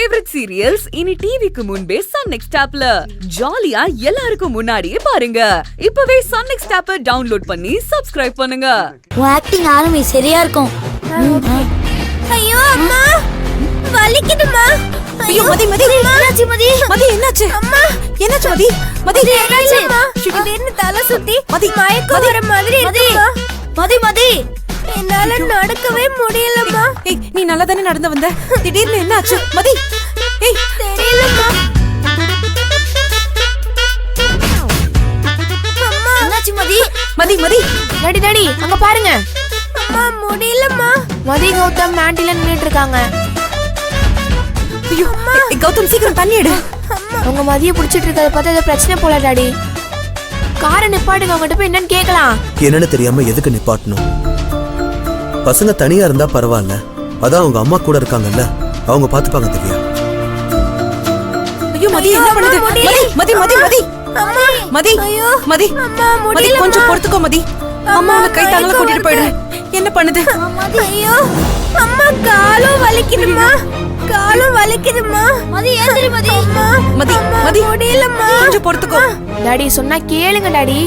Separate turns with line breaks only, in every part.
Favourite serials இனி டிவிக்கு முன்பே சன் நெக்ஸ்ட் ஆப்ல ஜாலியா எல்லாருக்கும் முன்னாடியே பாருங்க. இப்பவே சன் நெக்ஸ்ட் ஆப்பை டவுன்லோட் பண்ணி சப்ஸ்கிரைப் பண்ணுங்க.
உன் ஆக்டிங் ஆரம்பி சரியா இருக்கும்.
ஐயோ அம்மா வலிக்குதுமா.
ஐயோ மதி மதி என்னாச்சு மதி? மதி என்னாச்சு?
அம்மா
என்னாச்சு மதி? மதி
என்னாச்சு? திடீர்னு தலை சுத்தி
மதி
மயக்கம் வர மாதிரி இருக்குமா?
மதி மதி
என்னால நடக்கவே முடியலம்மா.
ஏய் நீ நல்லா தானே நடந்து வந்த, திடீர்னு என்னாச்சு மதி? ஏய்
தெரியலம்மா. அம்மா
என்னாச்சு மதி? மதி மதி டாடி டாடி அங்க பாருங்க.
அம்மா முடியலம்மா.
மதி கௌதம் ஆண்டில நின்னுட்டு இருக்காங்க. ஐயோ கௌதம் சீக்கிரம் தண்ணி எடு. அவங்க மதிய புடிச்சிட்டு இருக்கத பார்த்தா ஏதோ பிரச்சனை போல டாடி. காரை நிப்பாட்டுங்க, அவங்ககிட்ட போய் என்னன்னு கேட்கலாம்.
என்னன்னு தெரியாம எதுக்கு நிப்பாட்டணும்? பசங்க தனியா இருந்தா பரவாயில்ல, அதான் அவங்க அம்மா கூட இருக்காங்கல்ல, அவங்க பாத்துப்பாங்க. திவ்யா
ஐயோ மதி என்ன பண்ணுது? மதி மதி மதி மதி
அம்மா
மதி
ஐயோ
மதி
அம்மா
மதி
முடியல.
கொஞ்சம் பொறுத்துக்கோ மதி. அம்மாவை கை தாங்கல கூட்டிட்டு போயிடு. என்ன பண்ணுது?
ஐயோ அம்மா காலும் வலிக்குதுமா. காலும் வலிக்குதுமா.
மதி ஏந்திரி மதி. மதி மதி
முடியலம்மா.
கொஞ்சம் பொறுத்துக்கோ. டாடி சொன்னா கேளுங்க டாடி.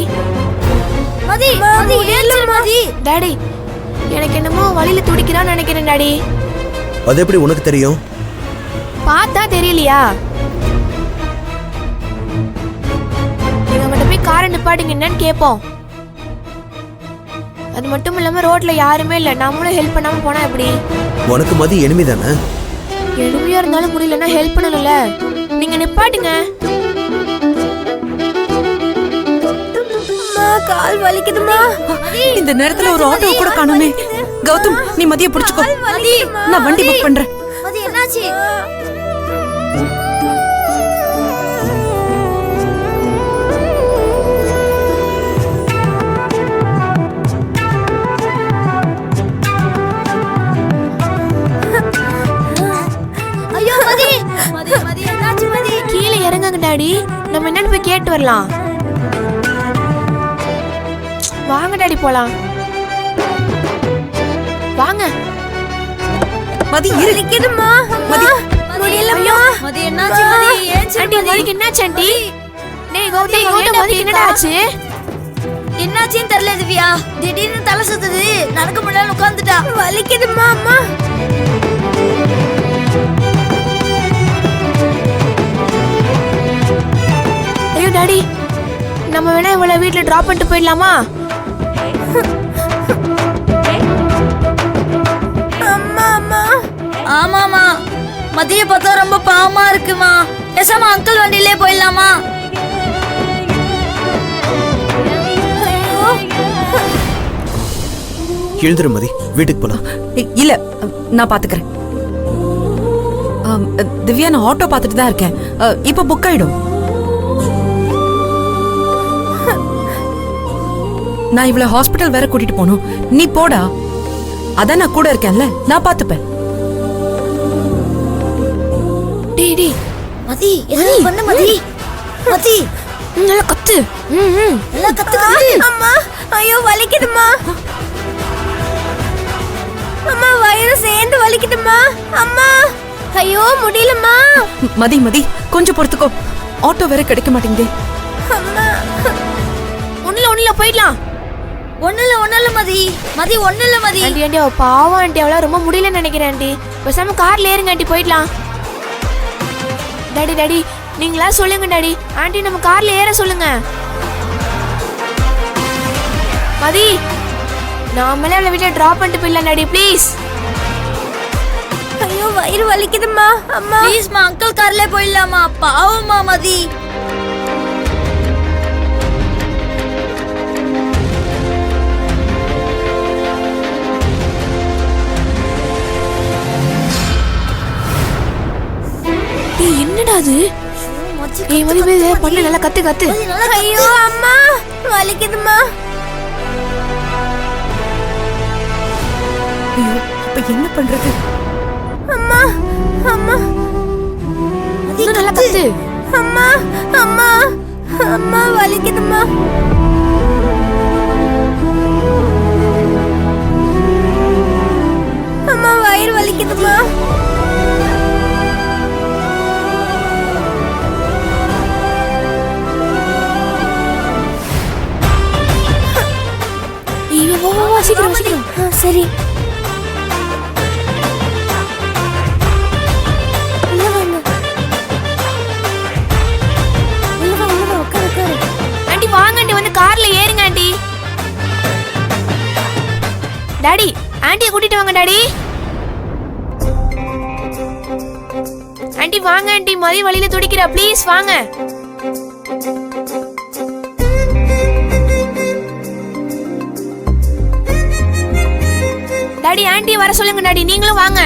மதி மதி ஏந்திரி மதி.
டாடி எனக்கு என்னமோ வலியில துடிக்கிறான்னு நினைக்கிறேன் டாடி.
அது எப்படி உனக்கு தெரியும்?
பார்த்தா தெரியலையா? நீங்க அவங்ககிட்ட போய் காரை நிப்பாட்டுங்க, என்னன்னு கேட்போம். அது மட்டும் இல்லாம ரோட்ல யாருமே இல்ல, நம்மளும் ஹெல்ப் பண்ணாம போனா எப்படி?
உனக்கு மதி எனிமி தானே?
எளிமையா இருந்தாலும் முடியலன்னா ஹெல்ப் பண்ணணும்ல. நீங்க நிப்பாட்டுங்க.
கால் வலிக்குதுமா.
இந்த நேரத்துல ஒரு ஆட்டோ கூட காணுமே. கௌதம் நீ மதிய புடிச்சுக்கோ, நான் வண்டி புக் பண்றேன்.
மதி என்னாச்சு? ஐயோ மதி மதி மதி என்னாச்சு மதி?
கீழே இறங்குங்க டாடி, நம்ம என்னன்னு போய் கேட்டு வரலாம். வாங்க டாடி போலாம். வாங்க. மதி
வலிக்குதுமா.
மதி
முடியலம்மா.
மதி என்னாச்சு மதி? ஆண்டி மதிக்கு என்னாச்சு ஆண்டி? டேய் கௌதம் கௌதம் மதிக்கு என்னடா ஆச்சு?
என்னாச்சுன்னு தெரியல திவ்யா. திடீர்னு தலை சுத்துது, நடக்க முடியல, உட்கார்ந்துட்டா. வலிக்குதுமா அம்மா.
ஐயோ டாடி, நம்ம வேணா இவளை வீட்ல டிராப் பண்ணிட்டு போயிடலாமா?
அம்மா அம்மா. ஆமாமா, மதிய பார்த்தா ரொம்ப பாவமா இருக்குமா. பேசாம அங்கிள் வண்டியிலே போயிடலாமா?
எழுந்துரு மதி, வீட்டுக்கு போலாம்.
இல்ல நான் பாத்துக்கிறேன். திவ்யா நான் ஆட்டோ பாத்துட்டு தான் இருக்கேன், இப்ப புக் ஆயிடும். நான் இவளை ஹாஸ்பிட்டல் வேற கூட்டிட்டு போகணும். நீ போடா, அதான் நான் கூட இருக்கேன்ல, நான் பாத்துப்பேன்.
டேய் டேய்
மதி என்ன பண்ண மதி? மதி
நல்லா கத்து.
நல்லா கத்து கத்து. அம்மா ஐயோ வலிக்குதுமா. அம்மா வயிறு சேர்ந்து வலிக்குதுமா. அம்மா ஐயோ முடியலம்மா.
மதி மதி கொஞ்சம் பொறுத்துக்கோ, ஆட்டோ வேற கிடைக்க மாட்டேங்குது.
அம்மா
ஒண்ணுல போயிடலாம்.
ஒண்ணுல மதி. மதி ஒண்ணுல மதி.
ஆண்டி ஆண்டி அவ பாவம் ஆண்டி, அவள ரொம்ப முடியலன்னு நினைக்கிறேன் ஆண்டி. பேசாம கார்ல ஏறுங்க ஆண்டி, போயிடலாம். டாடி டாடி நீங்களா சொல்லுங்க டாடி, ஆண்டி நம்ம கார்ல ஏற சொல்லுங்க. மதி நாமளே அவளை வீட்டுல டிராப் பண்ணிட்டு போயிடலாம் டாடி, ப்ளீஸ்.
ஐயோ வயிறு வலிக்குதுமா. அம்மா ப்ளீஸ்மா, அங்கிள் கார்ல போயிடலாமா? பாவமா மதி.
என்னடா அது? ஏய் மதி பண்ணு, நல்லா கத்து கத்து.
ஐயோ அம்மா வலிக்குதுமா.
ஐயோ இப்ப என்ன பண்றது?
அம்மா அம்மா
நல்லா கத்து.
அம்மா அம்மா அம்மா வலிக்குதுமா. அம்மா வயிறு வலிக்குதுமா.
டாடி. ஆண்டி வாங்க ஆண்டி, மதி வழியில துடிக்கிறா, ப்ளீஸ் வாங்க. டாடி ஆண்டி வர சொல்லுங்க டாடி, நீங்களும் வாங்க.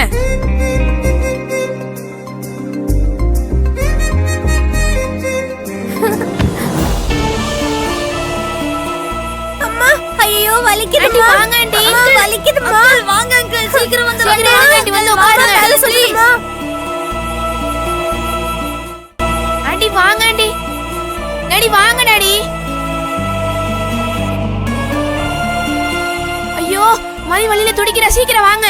அம்மா ஐயோ வலிக்குதுமா.
வாங்க ஆண்டி.
வலிக்குதுமா. வாங்க அங்கிள், சீக்கிரம் வந்து
சீக்கிரம் வாங்க ஆண்டி, வந்து உட்காருங்க. ஆண்டி வாங்க ஆண்டி. டாடி வாங்க டாடி. ஐயோ மதி வழியில துடிக்கிறா, சீக்கிரம் வாங்க.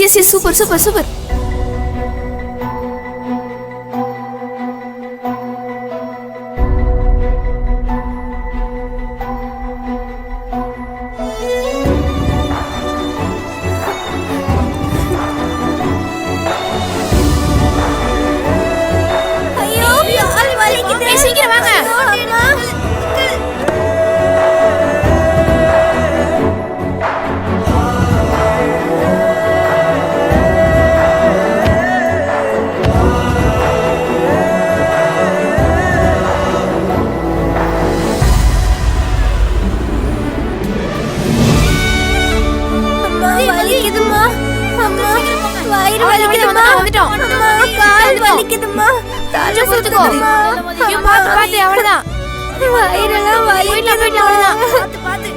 Yes super super super.
ஐயோ கால் வலிக்குது.
சீக்கிரம் வாங்க.
அம்மா. அம்மா வலிக்குதுமா. அம்மா வயிறு வலிக்குதுமா.
வந்துட்டோம்.
அம்மா கால் வலிக்குதுமா.
தலை சுத்துக்கோ. ஐயோ பாத்து பாத்து, அவ்வளவுதான்.
வயிறெல்லாம் வலிக்குதுமா.
அவ்வளவுதான்.
பாத்து பாத்து.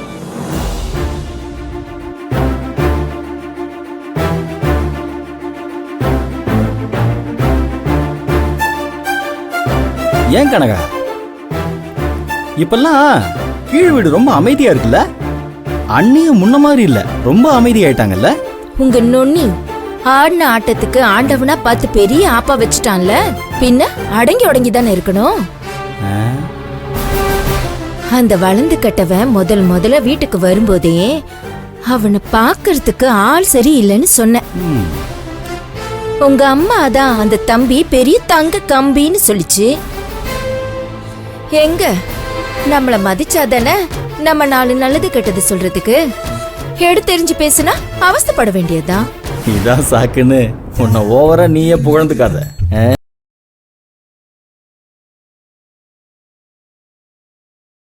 ஏன் கனகா, இப்பெல்லாம் கீழ் வீடு ரொம்ப அமைதியா இருக்குல்ல? அண்ணியும் முன்ன மாதிரி இல்ல, ரொம்ப அமைதியாயிட்டாங்கல்ல?
உங்க நொண்ணி ஆடின ஆட்டத்துக்கு ஆண்டவனா பார்த்து பெரிய ஆப்பா வச்சுட்டான்ல, பின்ன அடங்கி உடங்கி தானே இருக்கணும்.
ஆ?
அந்த வளர்ந்து கட்டவன் முதல்ல வீட்டுக்கு வரும்போதே அவனை பார்க்கறதுக்கு ஆள் சரி இல்லைன்னு சொன்னேன்.
ம்.
உங்க அம்மா தான் அந்த தம்பி பெரிய தங்க கம்பின்னு சொல்லிச்சு. எங்க நம்மள மதிச்சாதானே நம்ம நாலு நல்லது கெட்டது சொல்றதுக்கு. எடுத்தெறிஞ்சு பேசுனா அவஸ்தைப்பட வேண்டியதுதான்.
இதான் சாக்குன்னு உன்னை ஓவரா நீயே புகழ்ந்துக்காத.